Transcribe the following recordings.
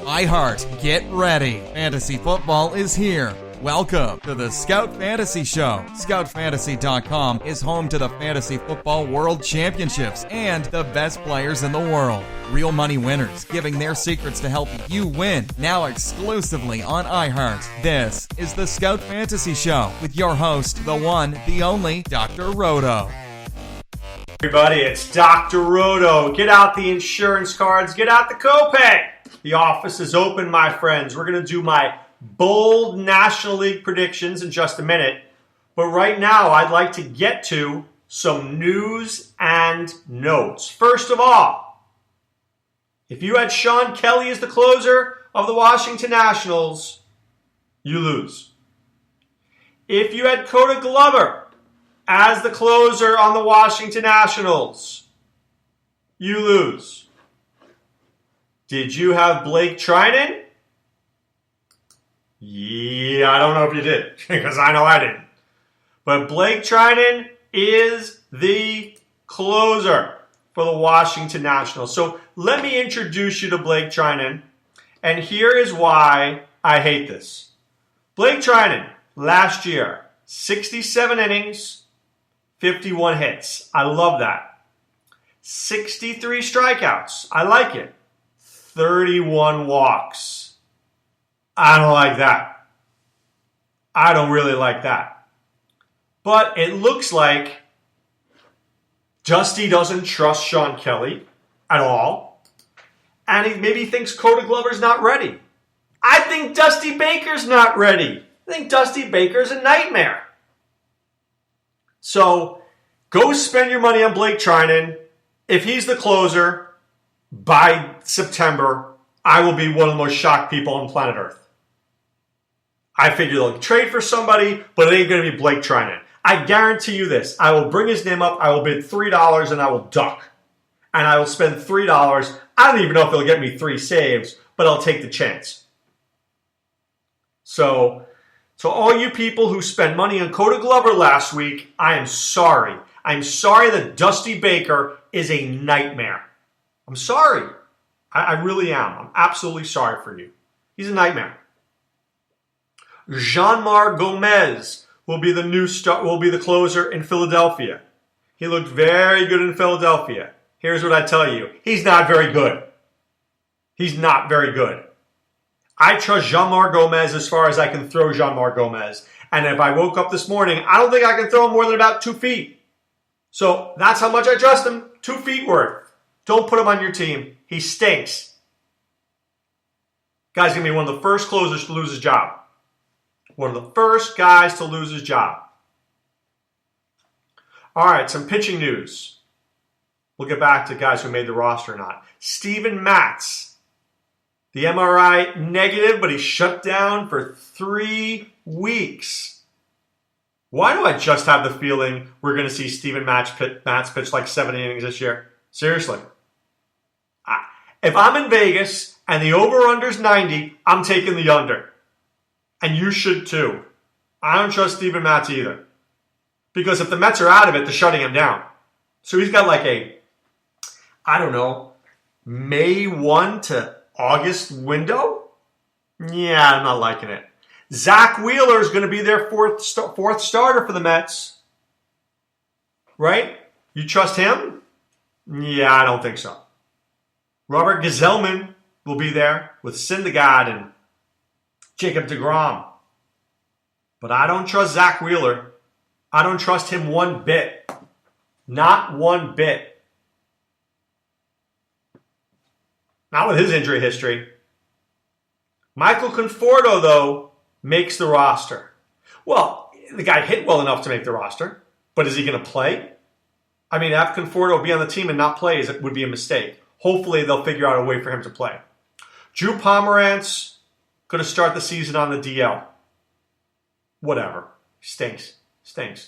iHeart, get ready. Fantasy football is here. Welcome to the Scout Fantasy Show. ScoutFantasy.com is home to the Fantasy Football World Championships and the best players in the world. Real money winners giving their secrets to help you win. Now exclusively on iHeart. This is the Scout Fantasy Show with your host, the one, the only, Dr. Roto. Everybody, it's Dr. Roto. Get out the insurance cards. Get out the copay. The office is open, my friends. We're going to do my bold National League predictions in just a minute. But right now, I'd like to get to some news and notes. First of all, if you had Sean Kelly as the closer of the Washington Nationals, you lose. If you had Coda Glover as the closer on the Washington Nationals, you lose. Did you have Blake Trinan? Yeah, I don't know if you did, because I know I didn't. But Blake Trinan is the closer for the Washington Nationals. So let me introduce you to Blake Trinan, and here is why I hate this. Blake Trinan, last year, 67 innings, 51 hits. I love that. 63 strikeouts. I like it. 31 walks. I don't like that. I don't really like that. But it looks like Dusty doesn't trust Sean Kelly at all. And he maybe thinks Coda Glover's not ready. I think Dusty Baker's not ready. I think Dusty Baker's a nightmare. So go spend your money on Blake Trinan. If he's the closer, by September, I will be one of the most shocked people on planet Earth. I figure they'll trade for somebody, but it ain't going to be Blake Trinan. I guarantee you this. I will bring his name up. I will bid $3 and I will duck. And I will spend $3. I don't even know if they'll get me 3 saves, but I'll take the chance. So all you people who spent money on Coda Glover last week, I am sorry. I'm sorry that Dusty Baker is a nightmare. I'm sorry. I really am. I'm absolutely sorry for you. He's a nightmare. Jeanmar Gomez will be the closer in Philadelphia. He looked very good in Philadelphia. Here's what I tell you. He's not very good. He's not very good. I trust Jeanmar Gomez as far as I can throw Jeanmar Gomez. And if I woke up this morning, I don't think I can throw him more than about 2 feet. So that's how much I trust him. 2 feet worth. Don't put him on your team. He stinks. Guy's going to be one of the first closers to lose his job. One of the first guys to lose his job. All right, some pitching news. We'll get back to guys who made the roster or not. Steven Matz. The MRI negative, but he shut down for 3 weeks. Why do I just have the feeling we're going to see Steven Matz pitch like 7 innings this year? Seriously. If I'm in Vegas and the over-under's 90, I'm taking the under. And you should too. I don't trust Steven Matz either. Because if the Mets are out of it, they're shutting him down. So he's got like May 1 to August window? Yeah, I'm not liking it. Zach Wheeler is going to be their fourth starter for the Mets. Right? You trust him? Yeah, I don't think so. Robert Gsellman will be there with Syndergaard and Jacob deGrom. But I don't trust Zach Wheeler. I don't trust him one bit. Not one bit. Not with his injury history. Michael Conforto, though, makes the roster. Well, the guy hit well enough to make the roster. But is he going to play? I mean, have Conforto be on the team and not play would be a mistake. Hopefully, they'll figure out a way for him to play. Drew Pomeranz going to start the season on the DL. Whatever. Stinks. It's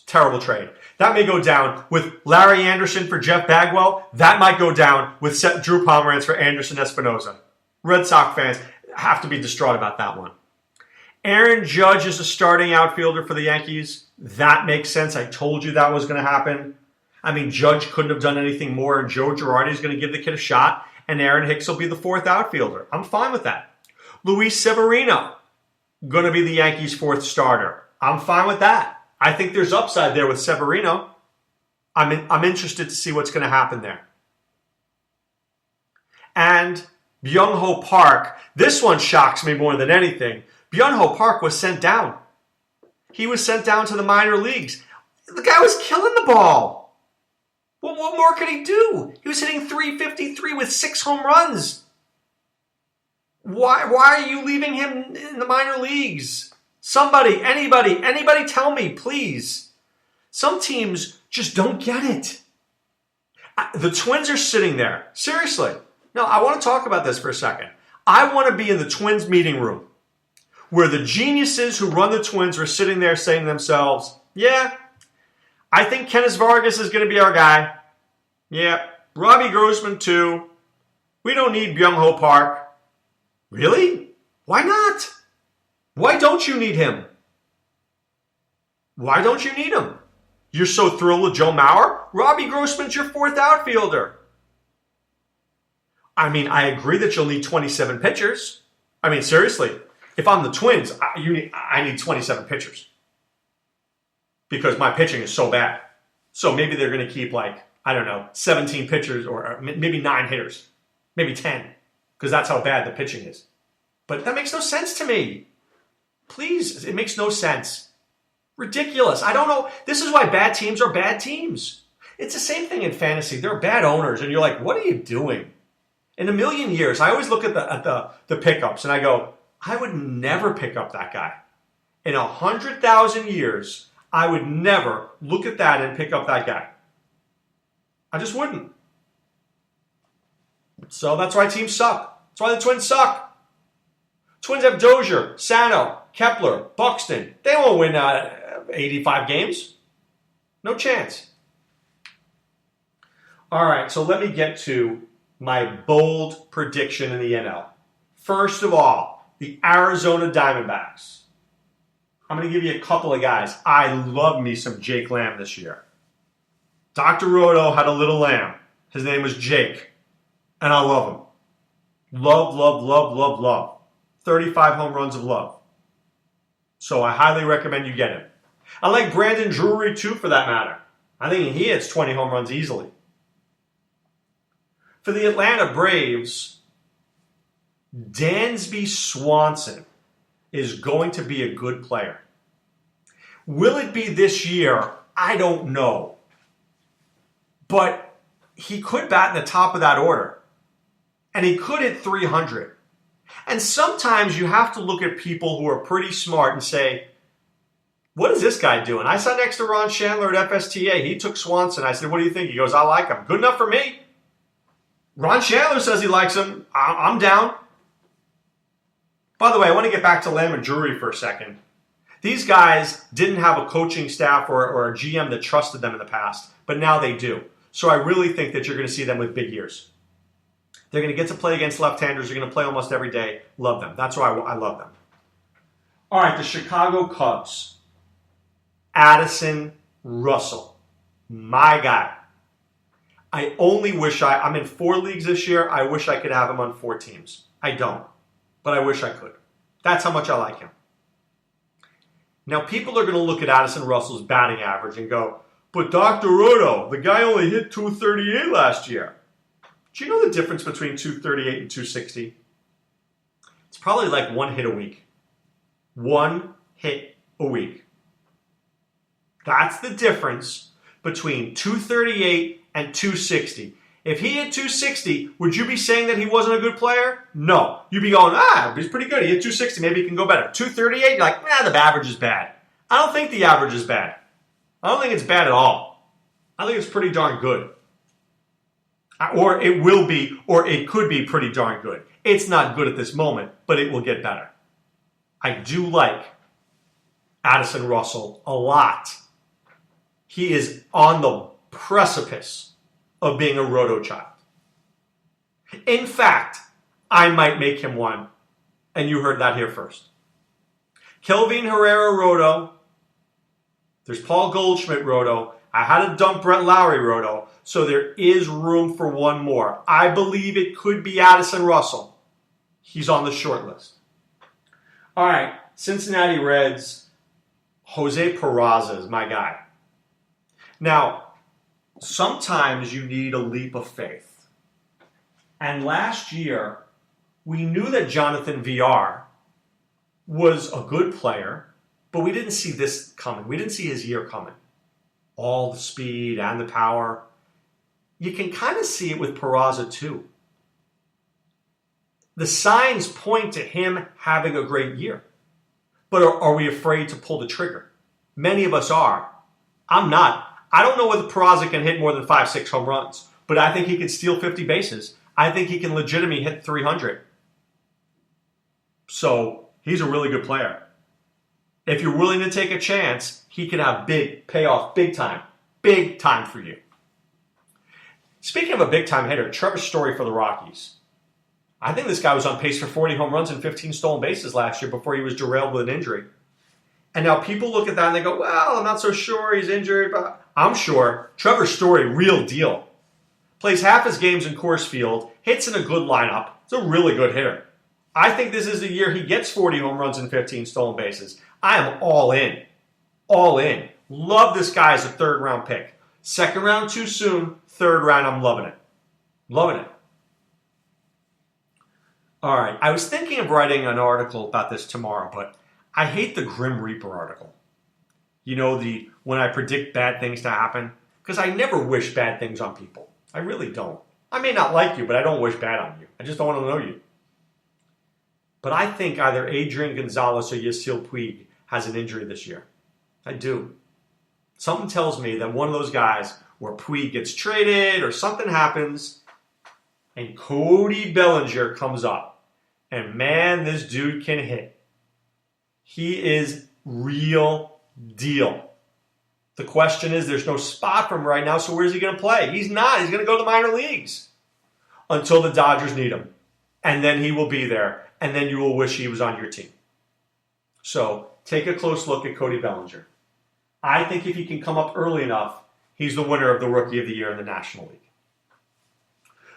a terrible trade. That may go down with Larry Anderson for Jeff Bagwell. That might go down with Drew Pomeranz for Anderson Espinosa. Red Sox fans have to be distraught about that one. Aaron Judge is a starting outfielder for the Yankees. That makes sense. I told you that was going to happen. I mean, Judge couldn't have done anything more, and Joe Girardi is going to give the kid a shot, and Aaron Hicks will be the fourth outfielder. I'm fine with that. Luis Severino, going to be the Yankees' fourth starter. I'm fine with that. I think there's upside there with Severino. I'm interested to see what's going to happen there. And Byung-Ho Park, this one shocks me more than anything. Byung-Ho Park was sent down. He was sent down to the minor leagues. The guy was killing the ball. Well, what more could he do? He was hitting .353 with 6 home runs. Why are you leaving him in the minor leagues? Somebody, anybody tell me, please. Some teams just don't get it. The Twins are sitting there. Seriously. No, I want to talk about this for a second. I want to be in the Twins meeting room where the geniuses who run the Twins are sitting there saying to themselves, yeah, I think Kenneth Vargas is going to be our guy. Yeah, Robbie Grossman too. We don't need Byung-Ho Park. Really? Why not? Why don't you need him? Why don't you need him? You're so thrilled with Joe Mauer? Robbie Grossman's your fourth outfielder. I mean, I agree that you'll need 27 pitchers. I mean, seriously, if I'm the Twins, I need 27 pitchers. Because my pitching is so bad. So maybe they're going to keep 17 pitchers or maybe 9 hitters. Maybe 10. Because that's how bad the pitching is. But that makes no sense to me. Please, it makes no sense. Ridiculous. I don't know. This is why bad teams are bad teams. It's the same thing in fantasy. There are bad owners, and you're like, what are you doing? In a million years, I always look at the pickups, and I go, I would never pick up that guy. In 100,000 years, I would never look at that and pick up that guy. I just wouldn't. So that's why teams suck. That's why the Twins suck. Twins have Dozier, Sano, Kepler, Buxton. They won't win 85 games. No chance. All right, so let me get to my bold prediction in the NL. First of all, the Arizona Diamondbacks. I'm going to give you a couple of guys. I love me some Jake Lamb this year. Dr. Roto had a little lamb. His name was Jake. And I love him. Love. 35 home runs of love. So I highly recommend you get him. I like Brandon Drury too, for that matter. I think he hits 20 home runs easily. For the Atlanta Braves, Dansby Swanson is going to be a good player. Will it be this year? I don't know. But he could bat in the top of that order. And he could hit 300. And sometimes you have to look at people who are pretty smart and say, what is this guy doing? I sat next to Ron Chandler at FSTA. He took Swanson. I said, what do you think? He goes, I like him. Good enough for me. Ron Chandler says he likes him. I'm down. By the way, I want to get back to Lamb and Drury for a second. These guys didn't have a coaching staff or a GM that trusted them in the past, but now they do. So I really think that you're going to see them with big years. They're going to get to play against left-handers. They're going to play almost every day. Love them. That's why I love them. All right, the Chicago Cubs. Addison Russell. My guy. I only wish I'm in 4 leagues this year. I wish I could have him on 4 teams. I don't. But I wish I could. That's how much I like him. Now, people are going to look at Addison Russell's batting average and go, but Dr. Roto, the guy only hit 238 last year. Do you know the difference between 238 and 260? It's probably like 1 hit a week. 1 hit a week. That's the difference between 238 and 260. If he hit 260, would you be saying that he wasn't a good player? No. You'd be going, he's pretty good. He hit 260. Maybe he can go better. 238, you're like, the average is bad. I don't think the average is bad. I don't think it's bad at all. I think it's pretty darn good. Or it will be, or it could be pretty darn good. It's not good at this moment, but it will get better. I do like Addison Russell a lot. He is on the precipice of being a Roto child. In fact, I might make him one, and you heard that here first. Kelvin Herrera Roto. There's Paul Goldschmidt Roto. I had to dump Brett Lowry, Roto, so there is room for one more. I believe it could be Addison Russell. He's on the short list. All right, Cincinnati Reds, Jose Peraza is my guy. Now, sometimes you need a leap of faith. And last year, we knew that Jonathan VR was a good player, but we didn't see this coming. We didn't see his year coming. All the speed and the power. You can kind of see it with Peraza too. The signs point to him having a great year. But are we afraid to pull the trigger? Many of us are. I'm not. I don't know whether Peraza can hit more than 5-6 home runs, but I think he can steal 50 bases. I think he can legitimately hit 300. So he's a really good player. If you're willing to take a chance, he can have big payoff, big time for you. Speaking of a big time hitter, Trevor Story for the Rockies. I think this guy was on pace for 40 home runs and 15 stolen bases last year before he was derailed with an injury. And now people look at that and they go, well, I'm not so sure he's injured, but I'm sure. Trevor Story, real deal. Plays half his games in Coors Field, hits in a good lineup. It's a really good hitter. I think this is the year he gets 40 home runs and 15 stolen bases. I am all in. All in. Love this guy as a third-round pick. Second round too soon. Third round, I'm loving it. Loving it. All right. I was thinking of writing an article about this tomorrow, but I hate the Grim Reaper article. You know, the when I predict bad things to happen? Because I never wish bad things on people. I really don't. I may not like you, but I don't wish bad on you. I just don't want to know you. But I think either Adrian Gonzalez or Yasiel Puig has an injury this year. I do. Something tells me that one of those guys where Puig gets traded or something happens and Cody Bellinger comes up. And man, this dude can hit. He is real deal. The question is, there's no spot for him right now, so where's he going to play? He's not. He's going to go to the minor leagues until the Dodgers need him. And then he will be there. And then you will wish he was on your team. So take a close look at Cody Bellinger. I think if he can come up early enough, he's the winner of the Rookie of the Year in the National League.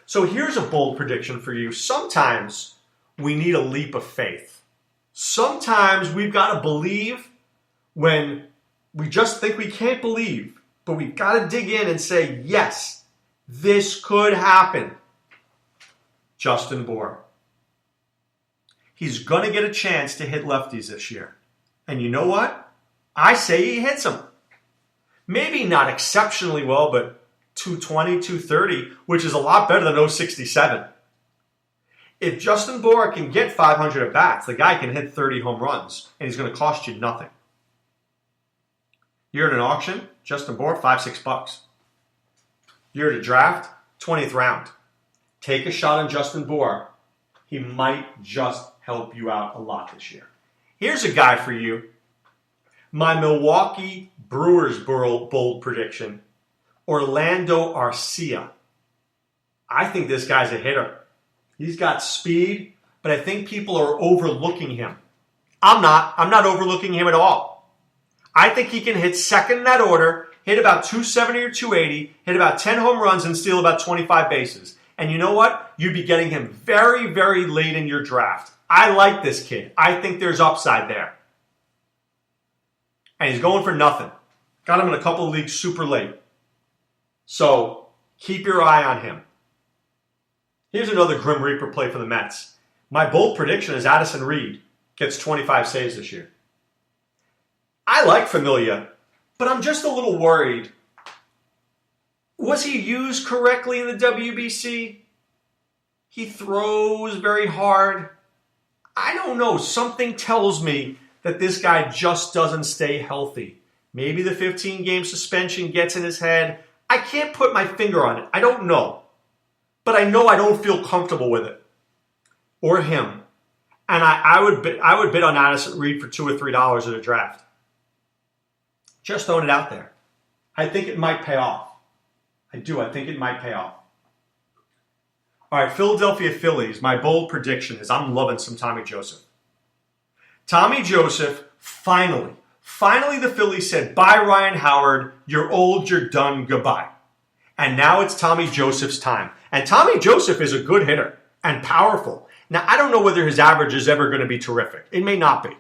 So here's a bold prediction for you. Sometimes we need a leap of faith. Sometimes we've got to believe when we just think we can't believe, but we've got to dig in and say, yes, this could happen. Justin Bour. He's going to get a chance to hit lefties this year. And you know what? I say he hits them. Maybe not exceptionally well, but 220, 230, which is a lot better than 067. If Justin Bour can get 500 at-bats, the guy can hit 30 home runs, and he's going to cost you nothing. You're at an auction, Justin Bour, $5-6. You're at a draft, 20th round. Take a shot on Justin Bour. He might just help you out a lot this year. Here's a guy for you. My Milwaukee Brewers bold prediction, Orlando Arcia. I think this guy's a hitter. He's got speed, but I think people are overlooking him. I'm not overlooking him at all. I think he can hit second in that order, hit about 270 or 280, hit about 10 home runs, and steal about 25 bases. And you know what? You'd be getting him very, very late in your draft. I like this kid. I think there's upside there. And he's going for nothing. Got him in a couple of leagues super late. So keep your eye on him. Here's another Grim Reaper play for the Mets. My bold prediction is Addison Reed gets 25 saves this year. I like Familia, but I'm just a little worried. Was he used correctly in the WBC? He throws very hard. I don't know. Something tells me that this guy just doesn't stay healthy. Maybe the 15-game suspension gets in his head. I can't put my finger on it. I don't know. But I know I don't feel comfortable with it. Or him. And I would bid on Addison Reed for $2 or $3 at a draft. Just throwing it out there. I think it might pay off. I do. I think it might pay off. All right, Philadelphia Phillies. My bold prediction is I'm loving some Tommy Joseph. Tommy Joseph finally Finally, the Phillies said, bye, Ryan Howard. You're old, you're done, goodbye. And now it's Tommy Joseph's time. And Tommy Joseph is a good hitter and powerful. Now, I don't know whether his average is ever going to be terrific. It may not be.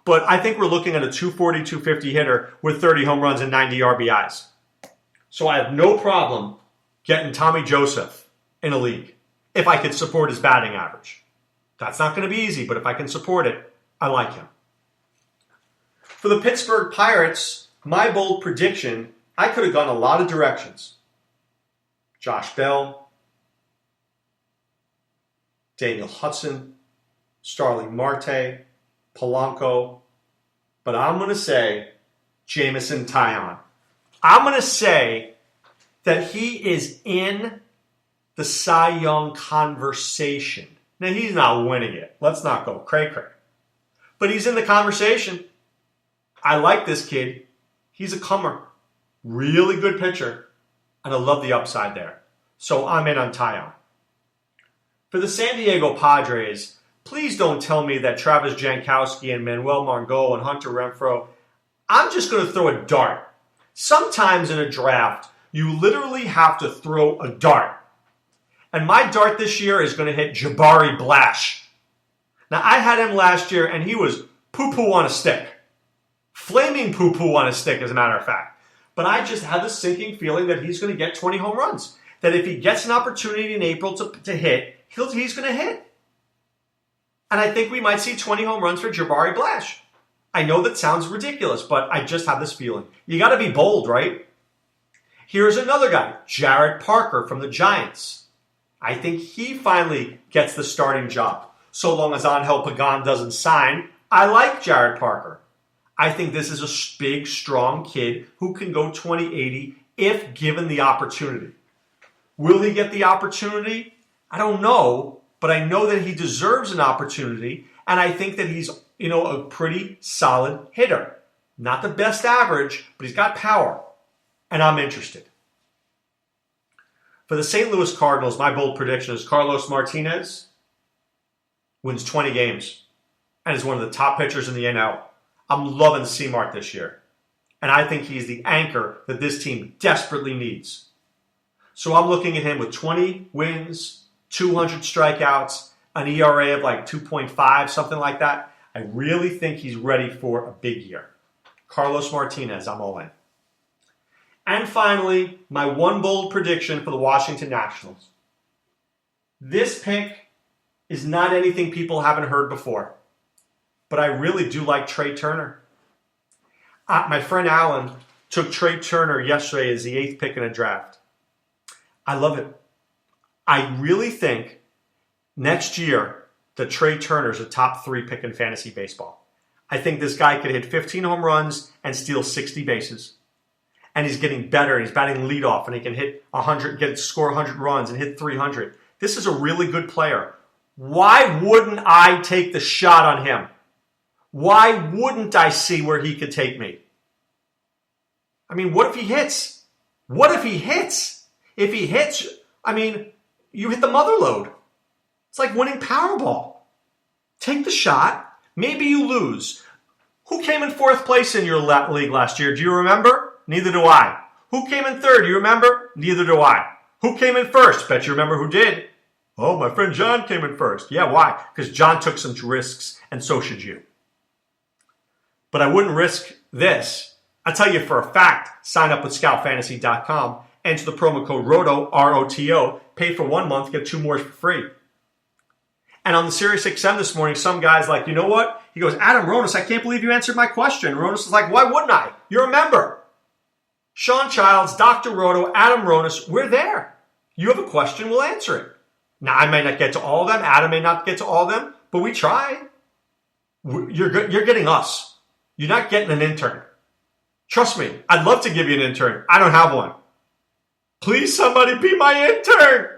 But I think we're looking at a 240, 250 hitter with 30 home runs and 90 RBIs. So I have no problem getting Tommy Joseph in a league if I could support his batting average. That's not going to be easy, but if I can support it, I like him. For the Pittsburgh Pirates, my bold prediction, I could have gone a lot of directions. Josh Bell, Daniel Hudson, Starling Marte, Polanco, but I'm going to say Jameson Taillon. I'm going to say that he is in the Cy Young conversation. Now, he's not winning it. Let's not go cray-cray. But he's in the conversation. I like this kid. He's a comer. Really good pitcher. And I love the upside there. So I'm in on Taillon. For the San Diego Padres, please don't tell me that Travis Jankowski and Manuel Margot and Hunter Renfroe, I'm just going to throw a dart. Sometimes in a draft, you literally have to throw a dart. And my dart this year is going to hit Jabari Blash. Now, I had him last year, and he was poo-poo on a stick. Flaming poo-poo on a stick, as a matter of fact. But I just have this sinking feeling that he's going to get 20 home runs. That if he gets an opportunity in April to hit, he's going to hit. And I think we might see 20 home runs for Jabari Blash. I know that sounds ridiculous, but I just have this feeling. You got to be bold, right? Here's another guy, Jared Parker from the Giants. I think he finally gets the starting job. So long as Angel Pagan doesn't sign, I like Jared Parker. I think this is a big, strong kid who can go 20-80 if given the opportunity. Will he get the opportunity? I don't know, but I know that he deserves an opportunity, and I think that he's, a pretty solid hitter. Not the best average, but he's got power, and I'm interested. For the St. Louis Cardinals, my bold prediction is Carlos Martinez wins 20 games and is one of the top pitchers in the NL. I'm loving C-Mart this year, and I think he's the anchor that this team desperately needs. So I'm looking at him with 20 wins, 200 strikeouts, an ERA of like 2.5, something like that. I really think he's ready for a big year. Carlos Martinez, I'm all in. And finally, my one bold prediction for the Washington Nationals. This pick is not anything people haven't heard before, but I really do like Trey Turner. My friend Alan took Trey Turner yesterday as the 8th pick in a draft. I love it. I really think next year that Trey Turner's a top 3 pick in fantasy baseball. I think this guy could hit 15 home runs and steal 60 bases. And he's getting better. He's batting leadoff, and he can hit 100, score 100 runs and hit 300. This is a really good player. Why wouldn't I take the shot on him? Why wouldn't I see where he could take me? I mean, what if he hits? What if he hits? If he hits, you hit the mother load. It's like winning Powerball. Take the shot. Maybe you lose. Who came in 4th place in your league last year? Do you remember? Neither do I. Who came in 3rd? Do you remember? Neither do I. Who came in 1st? Bet you remember who did. Oh, my friend John came in 1st. Yeah, why? Because John took some risks, and so should you. But I wouldn't risk this. I tell you for a fact, sign up with scoutfantasy.com, enter the promo code ROTO, R-O-T-O, pay for 1 month, get 2 more for free. And on the SiriusXM this morning, some guy's like, you know what? He goes, Adam Ronis, I can't believe you answered my question. Ronis is like, why wouldn't I? You're a member. Sean Childs, Dr. Roto, Adam Ronis, we're there. You have a question, we'll answer it. Now, I may not get to all of them. Adam may not get to all of them, but we try. You're getting us. You're not getting an intern. Trust me, I'd love to give you an intern. I don't have one. Please, somebody be my intern.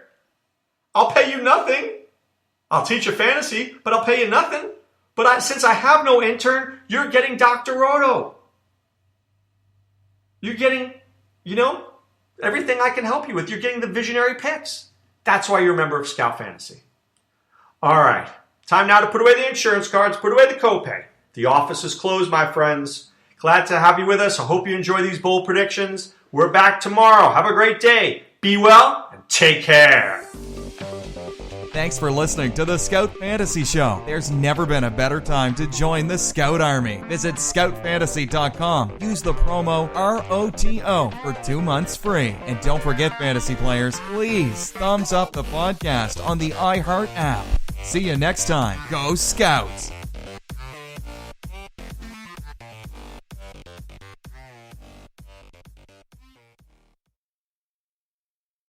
I'll pay you nothing. I'll teach you fantasy, but I'll pay you nothing. But since I have no intern, you're getting Dr. Roto. You're getting, everything I can help you with. You're getting the visionary picks. That's why you're a member of Scout Fantasy. All right. Time now to put away the insurance cards, put away the copay. The office is closed, my friends. Glad to have you with us. I hope you enjoy these bold predictions. We're back tomorrow. Have a great day. Be well and take care. Thanks for listening to the Scout Fantasy Show. There's never been a better time to join the Scout Army. Visit scoutfantasy.com. Use the promo ROTO for 2 months free. And don't forget, fantasy players, please thumbs up the podcast on the iHeart app. See you next time. Go Scouts!